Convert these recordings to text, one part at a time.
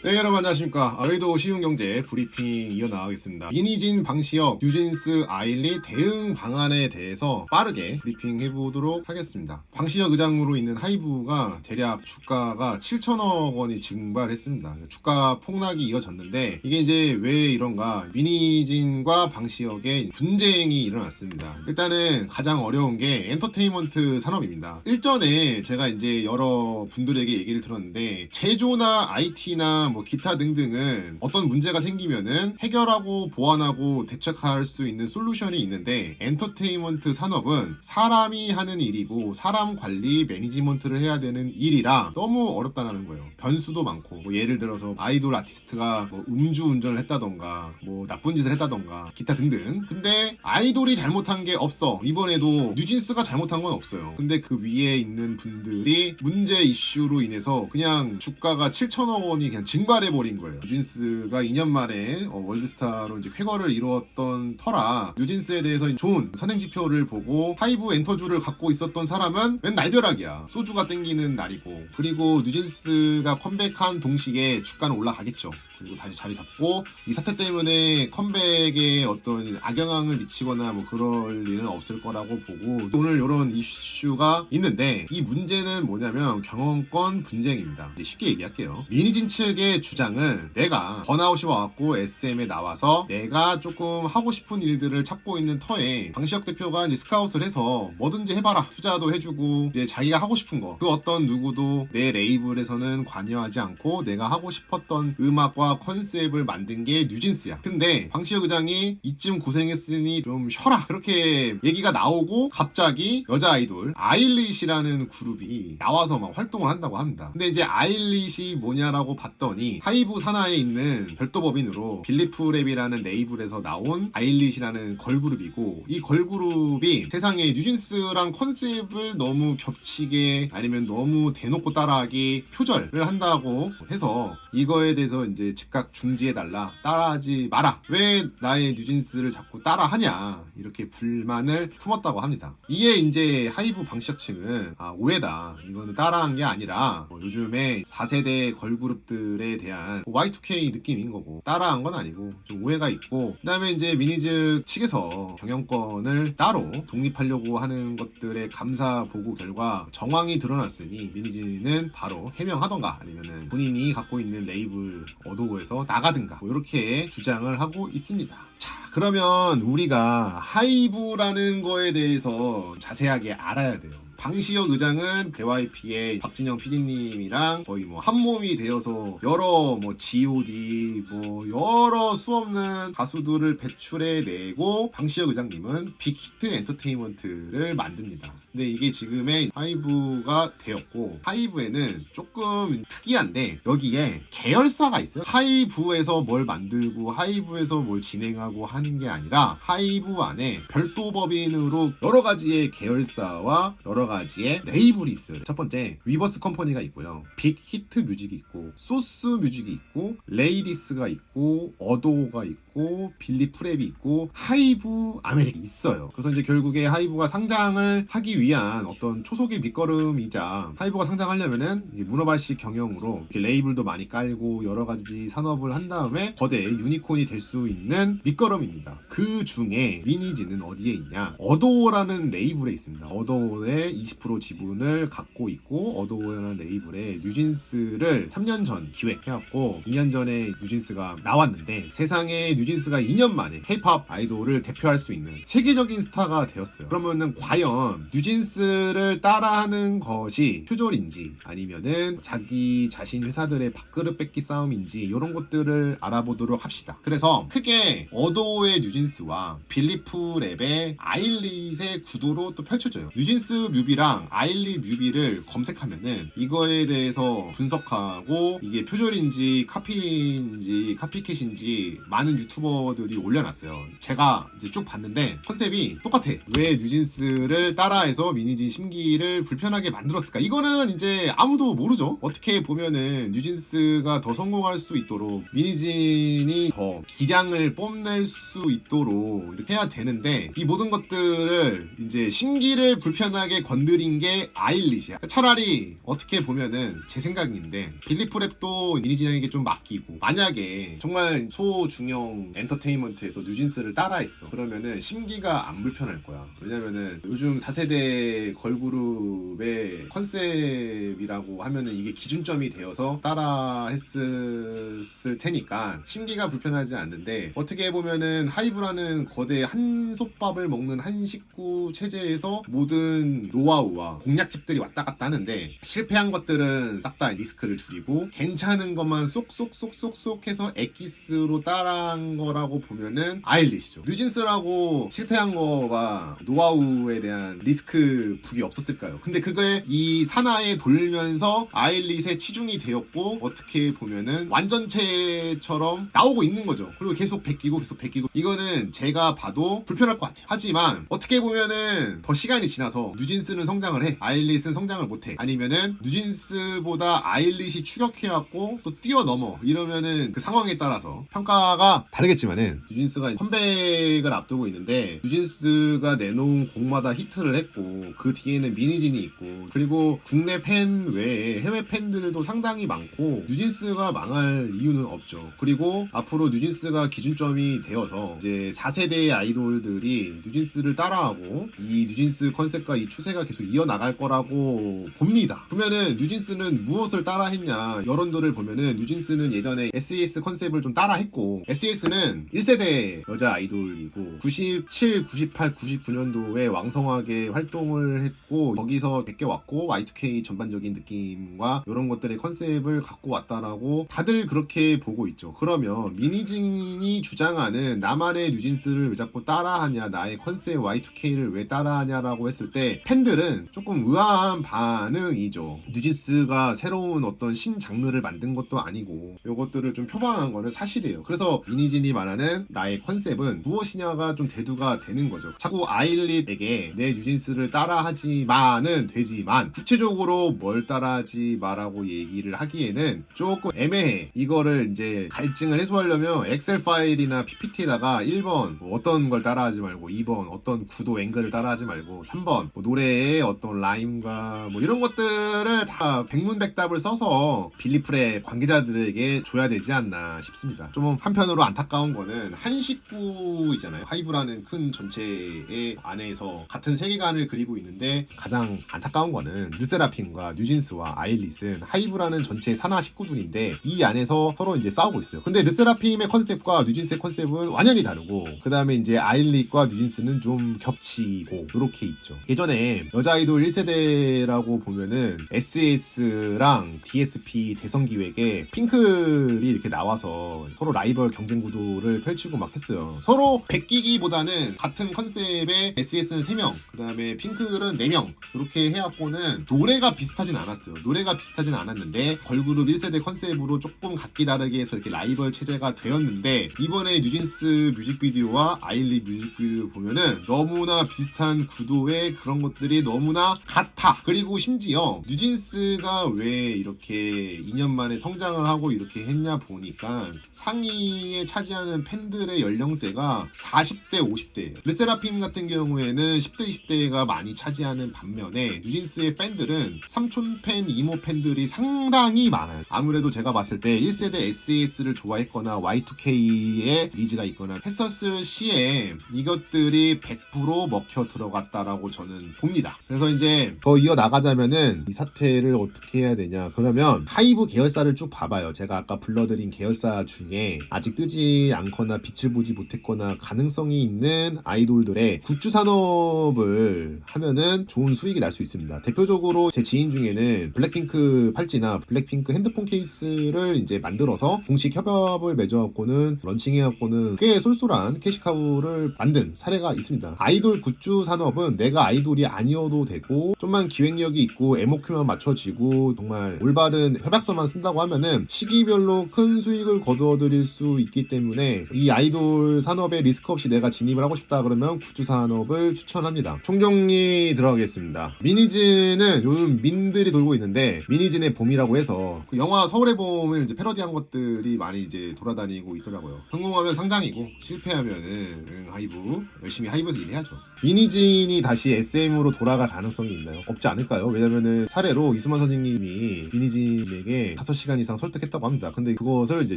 네, 여러분 안녕하십니까. 의도 쉬운경제 브리핑 이어나가겠습니다. 미니진, 방시혁, 뉴진스, 아일리 대응 방안에 대해서 빠르게 브리핑 해보도록 하겠습니다. 방시혁 의장으로 있는 하이브가 대략 주가가 7천억 원이 증발했습니다. 주가 폭락이 이어졌는데 이게 이제 왜 이런가? 미니진과 방시혁의 분쟁이 일어났습니다. 일단은 가장 어려운 게 엔터테인먼트 산업입니다. 일전에 제가 이제 여러 분들에게 얘기를 들었는데 제조나 IT나 뭐 기타 등등은 어떤 문제가 생기면은 해결하고 보완하고 대책할 수 있는 솔루션이 있는데 엔터테인먼트 산업은 사람이 하는 일이고 사람 관리 매니지먼트를 해야 되는 일이라 너무 어렵다는 거예요. 변수도 많고 뭐 예를 들어서 아이돌 아티스트가 뭐 음주운전을 했다던가 뭐 나쁜 짓을 했다던가 기타 등등. 근데 아이돌이 잘못한 게 없어. 이번에도 뉴진스가 잘못한 건 없어요. 근데 그 위에 있는 분들이 문제 이슈로 인해서 그냥 주가가 7천억 원이 그냥 증발해버린 거예요. 뉴진스가 2년 만에 월드스타로 이제 쾌거를 이루었던 터라 뉴진스에 대해서 좋은 선행지표를 보고 하이브 엔터주를 갖고 있었던 사람은 웬 날벼락이야. 소주가 땡기는 날이고. 그리고 뉴진스가 컴백한 동시에 주가는 올라가겠죠. 그리고 다시 자리 잡고 이 사태 때문에 컴백에 어떤 악영향을 미치거나 뭐 그럴 일은 없을 거라고 보고 오늘 이런 이슈가 있는데 이 문제는 뭐냐면 경영권 분쟁입니다. 쉽게 얘기할게요. 미니진 측의 주장은 내가 번아웃이 와갖고 SM에 나와서 내가 조금 하고 싶은 일들을 찾고 있는 터에 방시혁 대표가 이제 스카웃을 해서 뭐든지 해봐라 투자도 해주고 이제 자기가 하고 싶은 거 그 어떤 누구도 내 레이블에서는 관여하지 않고 내가 하고 싶었던 음악과 컨셉을 만든 게 뉴진스야. 근데 방시혁 의장이 이쯤 고생했으니 좀 쉬어라 그렇게 얘기가 나오고 갑자기 여자 아이돌 아일릿이라는 그룹이 나와서 막 활동을 한다고 합니다. 근데 이제 아일릿이 뭐냐라고 봤더니 하이브 산하에 있는 별도 법인으로 빌리프랩이라는 레이블에서 나온 아일릿이라는 걸그룹이고 이 걸그룹이 세상에 뉴진스랑 컨셉을 너무 겹치게 아니면 너무 대놓고 따라하기 표절을 한다고 해서 이거에 대해서 이제 즉각 중지해달라. 따라하지 마라. 왜 나의 뉴진스를 자꾸 따라하냐. 이렇게 불만을 품었다고 합니다. 이에 이제 하이브 방시혁 측은 오해다. 이거는 따라한 게 아니라 요즘에 4세대 걸그룹들에 대한 Y2K 느낌인 거고 따라한 건 아니고 좀 오해가 있고 그 다음에 이제 미니즈 측에서 경영권을 따로 독립하려고 하는 것들의 감사 보고 결과 정황이 드러났으니 미니즈는 바로 해명하던가 아니면은 본인이 갖고 있는 레이블 어도우에서 나가든가 뭐 이렇게 주장을 하고 있습니다. 자, 그러면 우리가 하이브라는 거에 대해서 자세하게 알아야 돼요. 방시혁 의장은 JYP의 박진영 PD님이랑 거의 뭐 한몸이 되어서 여러 뭐 G.O.D 뭐 여러 수없는 가수들을 배출해내고 방시혁 의장님은 빅히트 엔터테인먼트를 만듭니다. 근데 이게 지금의 하이브가 되었고 하이브에는 조금 특이한데 여기에 계열사가 있어요. 하이브에서 뭘 만들고 하이브에서 뭘 진행하고 하는 게 아니라 하이브 안에 별도 법인으로 여러 가지의 계열사와 여러 가지의 레이블이 있어요. 첫 번째 위버스 컴퍼니가 있고요. 빅히트 뮤직이 있고 소스 뮤직이 있고 레이디스가 있고 어도가 있고 빌리 프랩이 있고 하이브 아메리카 있어요. 그래서 이제 결국에 하이브가 상장을 하기 위한 어떤 초석의 밑거름이자 하이브가 상장하려면은 문어발식 경영으로 이렇게 레이블도 많이 깔고 여러 가지 산업을 한 다음에 거대 유니콘이 될 수 있는 밑거름입니다. 그 중에 미니지는 어디에 있냐? 어도라는 레이블에 있습니다. 어도의 20% 지분을 갖고 있고 어도우라는 레이블에 뉴진스를 3년 전 기획해왔고 2년 전에 뉴진스가 나왔는데 세상에 뉴진스가 2년 만에 K-POP 아이돌을 대표할 수 있는 세계적인 스타가 되었어요. 그러면은 과연 뉴진스를 따라하는 것이 표절인지 아니면은 자기 자신 회사들의 밥그릇 뺏기 싸움인지 이런 것들을 알아보도록 합시다. 그래서 크게 어도우의 뉴진스와 빌리프랩의 아일릿의 구도로 또 펼쳐져요. 뉴진스 뮤비랑 아일리 뮤비를 검색하면은 이거에 대해서 분석하고 이게 표절인지 카피인지 카피캣인지 많은 유튜버들이 올려놨어요. 제가 이제 쭉 봤는데 컨셉이 똑같아. 왜 뉴진스를 따라해서 미니진 심기를 불편하게 만들었을까? 이거는 이제 아무도 모르죠. 어떻게 보면은 뉴진스가 더 성공할 수 있도록 미니진이 더 기량을 뽐낼 수 있도록 이렇게 해야 되는데 이 모든 것들을 이제 심기를 불편하게 건드린 게 아일릿이야. 차라리 어떻게 보면은 제 생각인데 빌리프랩도 미니진에게 좀 맡기고, 만약에 정말 소중형 엔터테인먼트에서 뉴진스를 따라했어, 그러면은 심기가 안 불편할 거야. 왜냐면은 요즘 4세대 걸그룹의 컨셉이라고 하면은 이게 기준점이 되어서 따라 했을 테니까 심기가 불편하지 않는데, 어떻게 보면은 하이브라는 거대 한솥밥을 먹는 한식구 체제에서 모든 노하우와 공략tip들이 왔다 갔다 하는데, 실패한 것들은 싹 다 리스크를 줄이고 괜찮은 것만 쏙쏙쏙쏙쏙 해서 엑기스로 따라한 거라고 보면은 아일릿이죠. 뉴진스라고 실패한 거가 노하우에 대한 리스크 북이 없었을까요? 근데 그게 이 산하에 돌면서 아일릿의 치중이 되었고, 어떻게 보면은 완전체처럼 나오고 있는 거죠. 그리고 계속 베끼고 계속 베끼고, 이거는 제가 봐도 불편할 것 같아요. 하지만 어떻게 보면은 더 시간이 지나서 뉴진스는 성장을 해, 아일릿은 성장을 못해, 아니면은 뉴진스보다 아일릿이 추격해왔고 또 뛰어넘어, 이러면은 그 상황에 따라서 평가가 다르겠지만은, 뉴진스가 컴백을 앞두고 있는데 뉴진스가 내놓은 곡마다 히트를 했고, 그 뒤에는 미니진이 있고, 그리고 국내 팬 외에 해외 팬들도 상당히 많고, 뉴진스가 망할 이유는 없죠. 그리고 앞으로 뉴진스가 기준점이 되어서 이제 4세대의 아이돌들이 뉴진스를 따라하고 이 뉴진스 컨셉과 이 추세가 계속 이어나갈 거라고 봅니다. 보면은 뉴진스는 무엇을 따라했냐, 여론들을 보면은 뉴진스는 예전에 SES 컨셉을 좀 따라했고, SES는 1세대 여자 아이돌이고 97, 98, 99년도에 왕성하게 활동을 했고, 거기서 베껴왔고 Y2K 전반적인 느낌과 이런 것들의 컨셉을 갖고 왔다라고 다들 그렇게 보고 있죠. 그러면 미니진이 주장하는 나만의 뉴진스를 왜 자꾸 따라하냐, 나의 컨셉 Y2K를 왜 따라하냐라고 했을 때 팬들은 조금 의아한 반응이죠. 뉴진스가 새로운 어떤 신장르를 만든 것도 아니고 이것들을 좀 표방한 거는 사실이에요. 그래서 미니진이 말하는 나의 컨셉은 무엇이냐가 좀 대두가 되는 거죠. 자꾸 아일릿에게 내 뉴진스를 따라하지마는 되지만 구체적으로 뭘 따라하지 마라고 얘기를 하기에는 조금 애매해. 이거를 이제 갈증을 해소하려면 엑셀 파일이나 PPT에다가 1번 뭐 어떤 걸 따라하지 말고, 2번 어떤 구도 앵글을 따라하지 말고, 3번 뭐 노래의 어떤 라임과 뭐 이런 것들을 다 백문백답을 써서 빌리프랩 관계자들에게 줘야 되지 않나 싶습니다. 좀 한편으로 안타까운 거는 한식구이잖아요. 하이브라는 큰 전체의 안에서 같은 세계관을 그리고 있는데, 가장 안타까운 거는 르세라핌과 뉴진스와 아일릿은 하이브라는 전체 산하 식구들인데 이 안에서 서로 이제 싸우고 있어요. 근데 르세라핌의 컨셉과 뉴진스의 컨셉은 완전히 다르고, 그 다음에 이제 아일릿과 뉴진스는 좀 겹치고 이렇게 있죠. 예전에 여자 아이돌 1세대라고 보면은 SES랑 DSP 대성기획에 핑클이 이렇게 나와서 서로 라이벌 경쟁 구도를 펼치고 막 했어요. 서로 베끼기보다는 같은 컨셉의 SES는 3명, 그 다음에 핑클은 4명, 이렇게 해갖고는 노래가 비슷하진 않았어요. 노래가 비슷하진 않았는데 걸그룹 1세대 컨셉으로 조금 각기 다르게 해서 이렇게 라이벌 체제가 되었는데, 이번에 뉴진스 뮤직비디오와 아일릿 뮤직비디오 보면은 너무나 비슷한 구도의 그런 것들이 너무나 같아. 그리고 심지어 뉴진스가 왜 이렇게 2년 만에 성장을 하고 이렇게 했냐 보니까 상위에 차지하는 팬들의 연령대가 40대, 50대예요. 르세라핌 같은 경우에는 10대, 20대가 많이 차지하는 반면에 뉴진스의 팬들은 삼촌 팬, 이모 팬들이 상당히 많아요. 아무래도 제가 봤을 때 1세대 SES를 좋아했거나 Y2K에 니즈가 있거나 했었을 시에 이것들이 100% 먹혀 들어갔다라고 저는 봅니다. 그래서 이제 더 이어나가자면은 이 사태를 어떻게 해야 되냐, 그러면 하이브 계열사를 쭉 봐봐요. 제가 아까 불러드린 계열사 중에 아직 뜨지 않거나 빛을 보지 못했거나 가능성이 있는 아이돌들의 굿즈 산업을 하면은 좋은 수익이 날 수 있습니다. 대표적으로 제 지인 중에는 블랙핑크 팔찌나 블랙핑크 핸드폰 케이스를 이제 만들어서 공식 협업을 맺어갖고는 런칭해갖고는 꽤 쏠쏠한 캐시카우를 만든 사례가 있습니다. 아이돌 굿즈 산업은 내가 아이돌이 아니어도 되고, 좀만 기획력이 있고 MOQ만 맞춰지고 정말 올바른 협약서만 쓴다고 하면은 시기별로 큰 수익을 거두어들일 수 있기 때문에, 이 아이돌 산업에 리스크 없이 내가 진입을 하고 싶다 그러면 굿즈 산업을 추천합니다. 총정리 들어가겠습니다. 미니진은 요즘 밈들이 돌고 있는데, 미니진의 봄이라고 해서 그 영화 서울의 봄을 이제 패러디한 것들이 많이 이제 돌아다니고 있더라고요. 성공하면 상장이고 실패하면은 하이브, 열심히 하이브에서 일해야죠. 미니진이 다시 SM으로 돌아갈 가능성이 있나요? 없지 않을까요? 왜냐면은 사례로 이수만 선생님이 미니진에게 5시간 이상 설득했다고 합니다. 근데 그것을 이제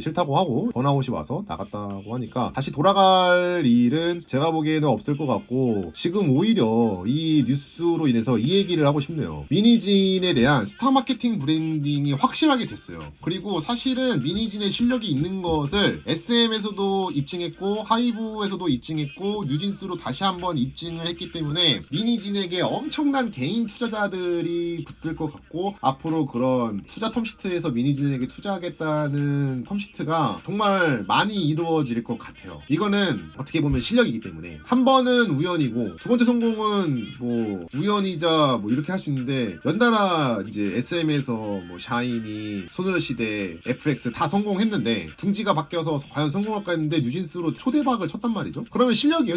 싫다고 하고 번아웃이 와서 나갔다고 하니까 다시 돌아갈 일은 제가 보기에는 없을 것 같고, 지금 오히려 이 뉴스로 인해서 이 얘기를 하고 싶네요. 미니진에 대한 스타 마케팅 브랜딩이 확실하게 됐어요. 그리고 사실은 미니진의 실력이 있는 것을 SM에서도 입증했고 하이브에서도 입증했고 뉴진스로 다시 한번 입증을 했기 때문에 미니진에게 엄청난 개인 투자자들이 붙을 것 같고, 앞으로 그런 투자 텀시트에서 미니진에게 투자하겠다는 텀시트가 정말 많이 이루어질 것 같아요. 이거는 어떻게 보면 실력이기 때문에 한 번은 우연이고 두 번째 성공은 뭐 우연이자 뭐 이렇게 할 수 있는데, 연달아 이제 SM에서 뭐 샤이니, 소녀시대, FX 다 성공했는데 둥지가 바뀌어서 과연 성공할까 했는데 뉴진스로 초대박을 쳤단 말이죠. 그러면 실력이에요.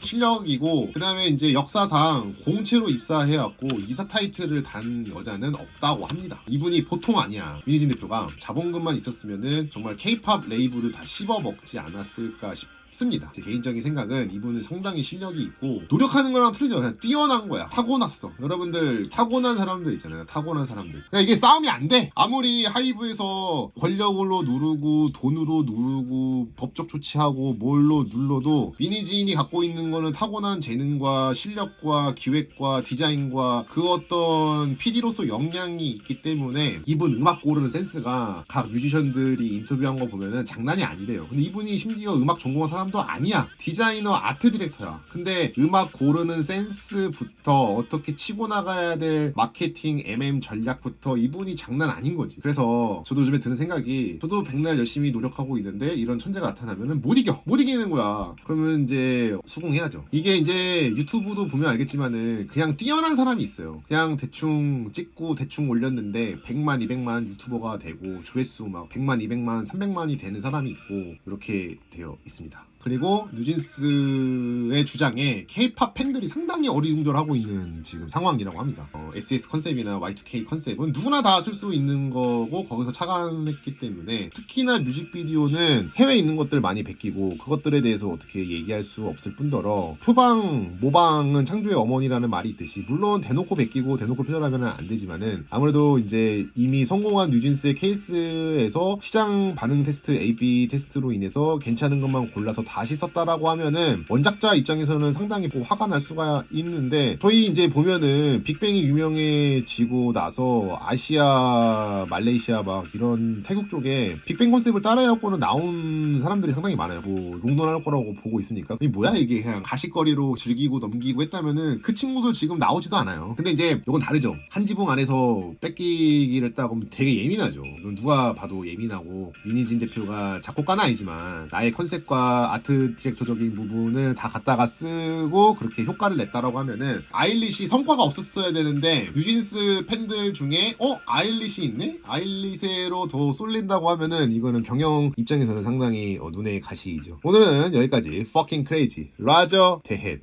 실력이고, 그 다음에 이제 역사상 공채로 입사해왔고 이사 타이틀을 단 여자는 없다고 합니다. 이분이 보통 아니야. 미니진 대표가 자본금만 있었으면은 정말 K-팝 레이블을 다 씹어먹지 않았을까 싶습니다. 제 개인적인 생각은 이분은 상당히 실력이 있고 노력하는 거랑 틀리죠. 그냥 뛰어난 거야. 타고났어. 여러분들 타고난 사람들 있잖아요. 타고난 사람들. 그러니까 이게 싸움이 안 돼. 아무리 하이브에서 권력으로 누르고 돈으로 누르고 법적 조치하고 뭘로 눌러도 미니진이 갖고 있는 거는 타고난 재능과 실력과 기획과 디자인과 그 어떤 PD로서 역량이 있기 때문에 이분 음악 고르는 센스가 각 뮤지션들이 인터뷰한 거 보면은 장난이 아니래요. 근데 이분이 심지어 음악 전공한 사람도 아니야. 디자이너, 아트 디렉터야. 근데 음악 고르는 센스부터 어떻게 치고 나가야 될 마케팅, MM 전략부터 이분이 장난 아닌 거지. 그래서 저도 요즘에 드는 생각이, 저도 백날 열심히 노력하고 있는데 이런 천재가 나타나면은 못 이기는 거야. 그러면 이제 수긍해야죠. 이게 이제 유튜브도 보면 알겠지만은 그냥 뛰어난 사람이 있어요. 그냥 대충 찍고 대충 올렸는데 100만, 200만 유튜버가 되고 조회수 막 100만, 200만, 300만이 되는 사람이 있고, 이렇게 되어 있습니다. 그리고 뉴진스의 주장에 K-팝 팬들이 상당히 어리둥절하고 있는 지금 상황이라고 합니다. SS 컨셉이나 Y2K 컨셉은 누구나 다 쓸 수 있는 거고 거기서 착안했기 때문에, 특히나 뮤직비디오는 해외에 있는 것들 많이 베끼고 그것들에 대해서 어떻게 얘기할 수 없을 뿐더러, 표방, 모방은 창조의 어머니라는 말이 있듯이 물론 대놓고 베끼고 대놓고 표절하면 안 되지만은, 아무래도 이제 이미 성공한 뉴진스의 케이스에서 시장 반응 테스트, AB 테스트로 인해서 괜찮은 것만 골라서 다시 썼다라고 하면은 원작자 입장에서는 상당히 화가 날 수가 있는데, 저희 이제 보면은 빅뱅이 유명해지고 나서 아시아, 말레이시아 막 이런 태국 쪽에 빅뱅 컨셉을 따라해갖고는 나온 사람들이 상당히 많아요. 뭐 롱런할 거라고 보고 있으니까. 이게 뭐야 이게, 그냥 가식거리로 즐기고 넘기고 했다면은 그 친구들 지금 나오지도 않아요. 근데 이제 이건 다르죠. 한 지붕 안에서 뺏기기를 했다고 하면 되게 예민하죠. 이건 누가 봐도 예민하고, 미니진 대표가 작곡가는 아니지만 나의 컨셉과 아트 디렉터적인 부분을 다 갖다가 쓰고 그렇게 효과를 냈다라고 하면은, 아일릿이 성과가 없었어야 되는데 뉴진스 팬들 중에 아일릿이 있네? 아일릿으로 더 쏠린다고 하면은 이거는 경영 입장에서는 상당히 눈에 가시이죠. 오늘은 여기까지. fucking crazy 라저 대헷.